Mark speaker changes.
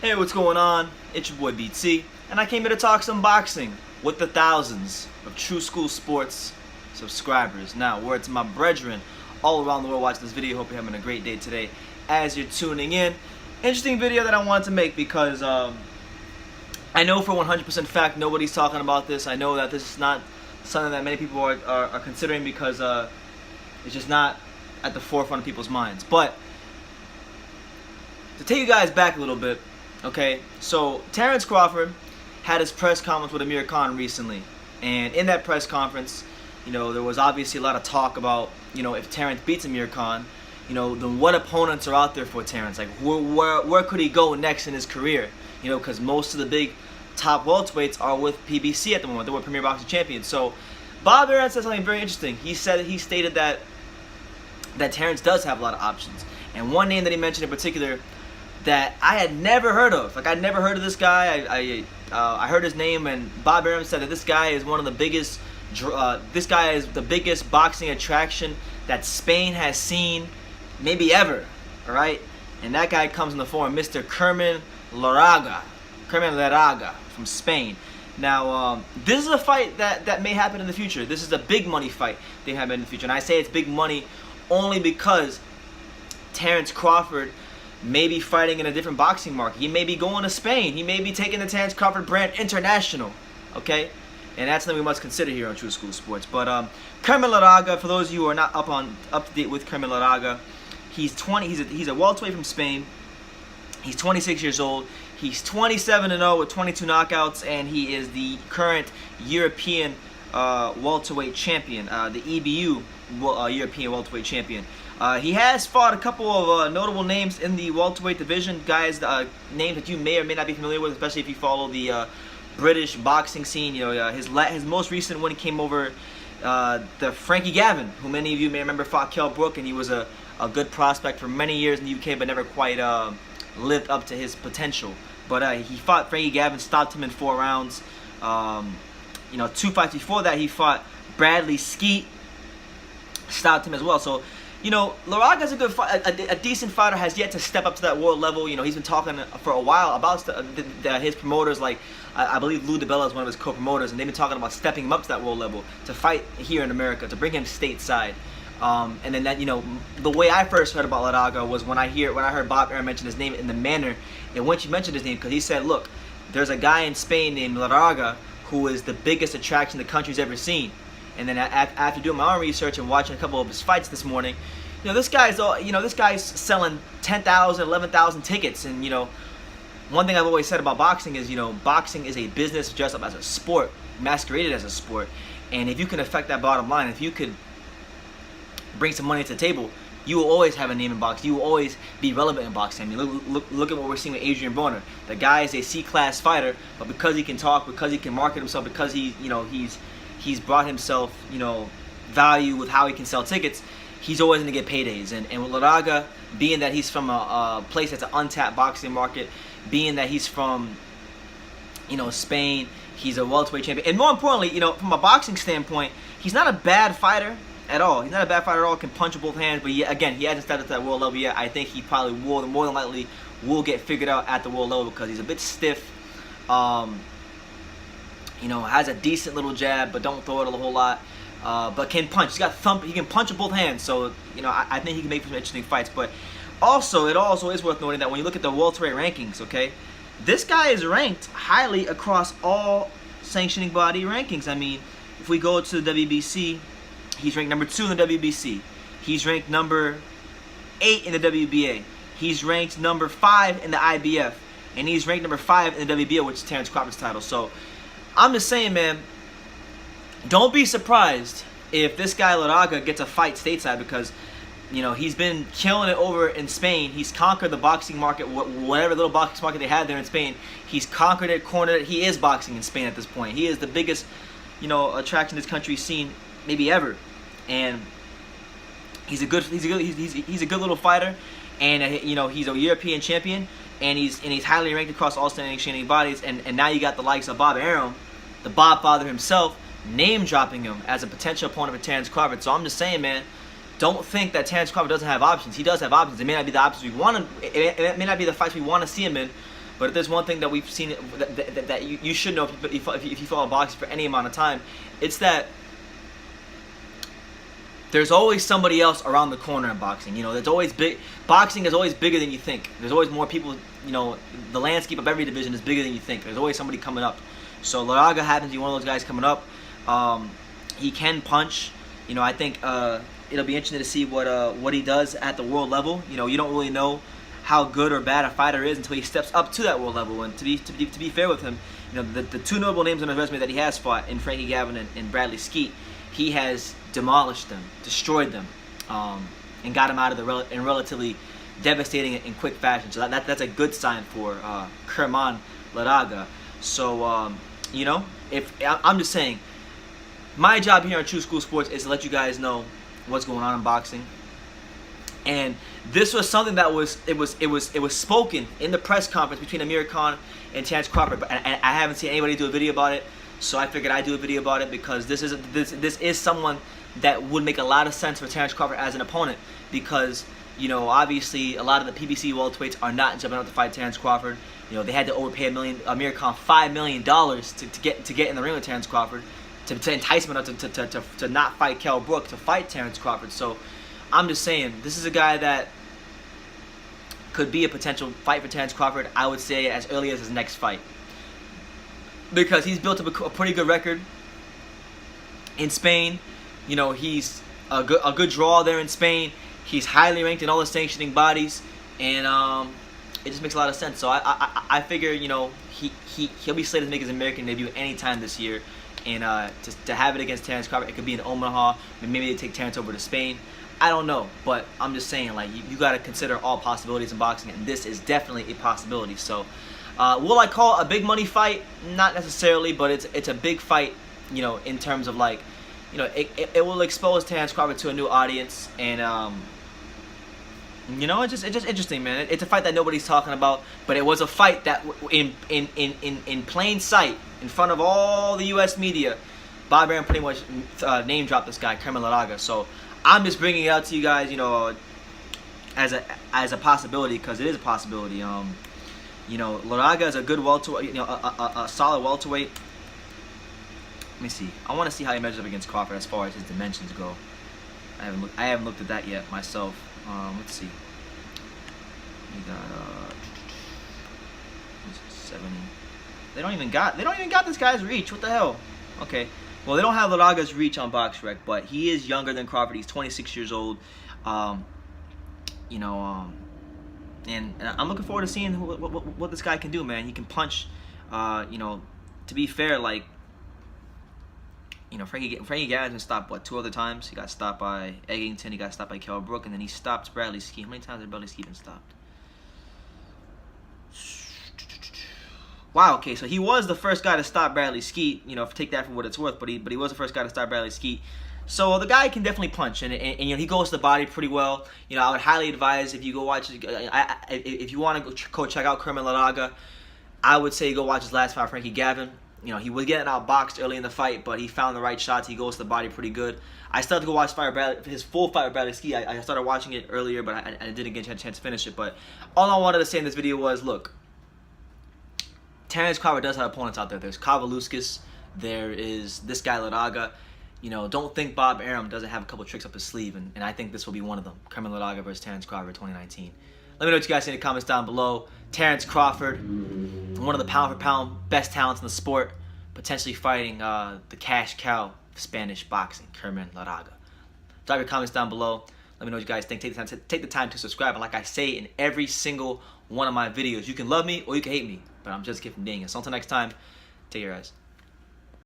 Speaker 1: Hey, what's going on? It's your boy BT, and I came here to talk some boxing with the thousands of True School Sports subscribers. Now, word to my brethren all around the world watching this video. Hope you're having a great day today as you're tuning in. Interesting video that I wanted to make because I know for 100% fact nobody's talking about this. I know that this is not something that many people are considering because it's just not at the forefront of people's minds. But to take you guys back a little bit, okay, so Terence Crawford had his press conference with Amir Khan recently, and in that press conference, you know, there was obviously a lot of talk about, you know, if Terence beats Amir Khan, you know, then what opponents are out there for Terence? Like, where could he go next in his career? You know, because most of the big top welterweights are with PBC at the moment. They were Premier Boxing Champions. So Bob Arum said something very interesting. He stated that Terence does have a lot of options, and one name that he mentioned in particular that I had never heard of. Like, I'd never heard of this guy. I heard his name, and Bob Arum said that this guy is one of the biggest. This guy is the biggest boxing attraction that Spain has seen, maybe ever. All right, and that guy comes in the form of Mr. Kerman Lejarraga from Spain. Now, this is a fight that may happen in the future. This is a big money fight that may happen in the future, and I say it's big money only because Terence Crawford may be fighting in a different boxing market. He may be going to Spain. He may be taking the Terence Crawford brand international. Okay, and that's something we must consider here on True School Sports. But Kerman Lejarraga, for those of you who are not up to date with Kerman Lejarraga, he's a welterweight from Spain. He's 26 years old. He's 27-0 with 22 knockouts, and he is the current European welterweight champion, the EBU European welterweight champion. He has fought a couple of notable names in the welterweight division, guys, names that you may or may not be familiar with, especially if you follow the British boxing scene. You know, his most recent win came over the Frankie Gavin, who many of you may remember fought Kell Brook, and he was a good prospect for many years in the UK, but never quite lived up to his potential. But he fought Frankie Gavin, stopped him in 4 rounds. You know, 2 fights before that, he fought Bradley Skeet, stopped him as well. So, you know, Lejarraga's a good a decent fighter, has yet to step up to that world level. You know, he's been talking for a while about his promoters, like I believe Lou DiBella is one of his co-promoters, and they've been talking about stepping him up to that world level to fight here in America, to bring him stateside. And then that, you know, the way I first heard about Lejarraga was when I heard Bob Arum mention his name in the manner in which he mentioned his name, because he said, look, there's a guy in Spain named Lejarraga who is the biggest attraction the country's ever seen. And then after doing my own research and watching a couple of his fights this morning, you know, this guy's selling 10,000, 11,000 tickets. And, you know, one thing I've always said about boxing is, you know, boxing is a business dressed up as a sport, masqueraded as a sport. And if you can affect that bottom line, if you could bring some money to the table, you will always have a name in boxing. You will always be relevant in boxing. I mean, look at what we're seeing with Adrian Broner. The guy is a C-class fighter, but because he can talk, because he can market himself, because he's brought himself, you know, value with how he can sell tickets, he's always going to get paydays. And with Lejarraga, being that he's from a place that's an untapped boxing market, being that he's from, you know, Spain, he's a welterweight champion, and more importantly, you know, from a boxing standpoint, he's not a bad fighter at all. He's not a bad fighter at all. Can punch with both hands, but again, he hasn't stepped up to that world level yet. I think he probably will, more than likely, will get figured out at the world level because he's a bit stiff. You know, has a decent little jab, but don't throw it a whole lot. But can punch. He's got thump. He can punch with both hands. So, you know, I think he can make some interesting fights. But also, it also is worth noting that when you look at the welterweight rankings, okay, this guy is ranked highly across all sanctioning body rankings. I mean, if we go to the WBC, he's ranked number 2 in the WBC. He's ranked number 8 in the WBA. He's ranked number 5 in the IBF. And he's ranked number 5 in the WBO, which is Terence Crawford's title. So, I'm just saying, man, don't be surprised if this guy Lejarraga gets a fight stateside, because, you know, he's been killing it over in Spain. He's conquered the boxing market, whatever little boxing market they had there in Spain. He's conquered it, cornered it. He is boxing in Spain at this point. He is the biggest, you know, attraction this country's seen maybe ever. And he's a good little fighter, and you know, he's a European champion, and he's highly ranked across all sanctioning bodies. And now you got the likes of Bob Arum, the Bob Father himself, name dropping him as a potential opponent for Terence Crawford. So I'm just saying, man, don't think that Terence Crawford doesn't have options. He does have options. It may not be the options we want to. It may not be the fights we want to see him in, But if there's one thing that we've seen that you should know if you follow boxing for any amount of time, it's that there's always somebody else around the corner in boxing. You know, there's always boxing is always bigger than you think. There's always more people. You know, the landscape of every division is bigger than you think. There's always somebody coming up. So Lejarraga happens to be one of those guys coming up. He can punch. You know, I think it'll be interesting to see what he does at the world level. You know, you don't really know how good or bad a fighter is until he steps up to that world level. And to be fair with him, you know, the two notable names on his resume that he has fought in Frankie Gavin and Bradley Skeet, he has demolished them, destroyed them, and got him out of in relatively devastating and quick fashion. So that's a good sign for Kerman Lejarraga. So you know, I'm just saying, my job here on True School Sports is to let you guys know what's going on in boxing. And this was something that was spoken in the press conference between Amir Khan and Terence Crawford, and I haven't seen anybody do a video about it. So I figured I'd do a video about it because this is someone that would make a lot of sense for Terence Crawford as an opponent, because, you know, obviously a lot of the PBC welterweights are not jumping out to fight Terence Crawford. You know, they had to overpay Amir Khan $5 million to get in the ring with Terence Crawford, to entice him to not fight Kell Brook, to fight Terence Crawford. So I'm just saying, this is a guy that could be a potential fight for Terence Crawford, I would say, as early as his next fight, because he's built up a pretty good record in Spain. You know, he's a good draw there in Spain. He's highly ranked in all the sanctioning bodies, and it just makes a lot of sense. So I figure, you know, he'll be slated to make his American debut anytime this year, and to have it against Terence Crawford, it could be in Omaha. Maybe they take Terence over to Spain. I don't know, but I'm just saying, like, you got to consider all possibilities in boxing, and this is definitely a possibility. So will I call it a big money fight? Not necessarily, but it's a big fight, you know, in terms of, like, you know, it will expose Terence Crawford to a new audience, and you know, it's just interesting, man. It's a fight that nobody's talking about, but it was a fight that in plain sight, in front of all the U.S. media, Bob Arum pretty much name dropped this guy, Kerman Lejarraga. So I'm just bringing it out to you guys, you know, as a possibility, because it is a possibility. You know, Lejarraga is a good welterweight, you know, a solid welterweight. Let me see. I want to see how he measures up against Crawford as far as his dimensions go. I haven't looked at that yet myself. Let's see. He got 70. They don't even got this guy's reach. What the hell? Okay. Well, they don't have Lejarraga's reach on BoxRec, but he is younger than Crawford. He's 26 years old. You know, and I'm looking forward to seeing what this guy can do, man. He can punch. You know, to be fair, like, you know, Frankie Gavin's been stopped, what, 2 other times? He got stopped by Eggington, he got stopped by Kell Brook, and then he stopped Bradley Skeet. How many times has Bradley Skeet been stopped? Wow, okay, so he was the first guy to stop Bradley Skeet. You know, take that for what it's worth, but he was the first guy to stop Bradley Skeet. So the guy can definitely punch, and you know, he goes to the body pretty well. You know, I would highly advise, if you go watch, if you want to go check out Kerman Lejarraga, I would say go watch his last fight, Frankie Gavin. You know, he was getting outboxed early in the fight, but he found the right shots. He goes to the body pretty good. I still have to go watch his full fight with Bradley Skeet. I started watching it earlier, but I didn't get a chance to finish it. But all I wanted to say in this video was, look, Terence Crawford does have opponents out there. There's Kavaluskas. There is this guy, Lejarraga. You know, don't think Bob Arum doesn't have a couple tricks up his sleeve, and I think this will be one of them. Kerman Lejarraga versus Terence Crawford 2019. Let me know what you guys think in the comments down below. Terence Crawford, one of the pound-for-pound best talents in the sport, potentially fighting the cash cow of Spanish boxing, Kerman Lejarraga. Drop your comments down below. Let me know what you guys think. Take the time to subscribe. And like I say in every single one of my videos, you can love me or you can hate me, but I'm just a kid from Ding. So until next time, take care, guys.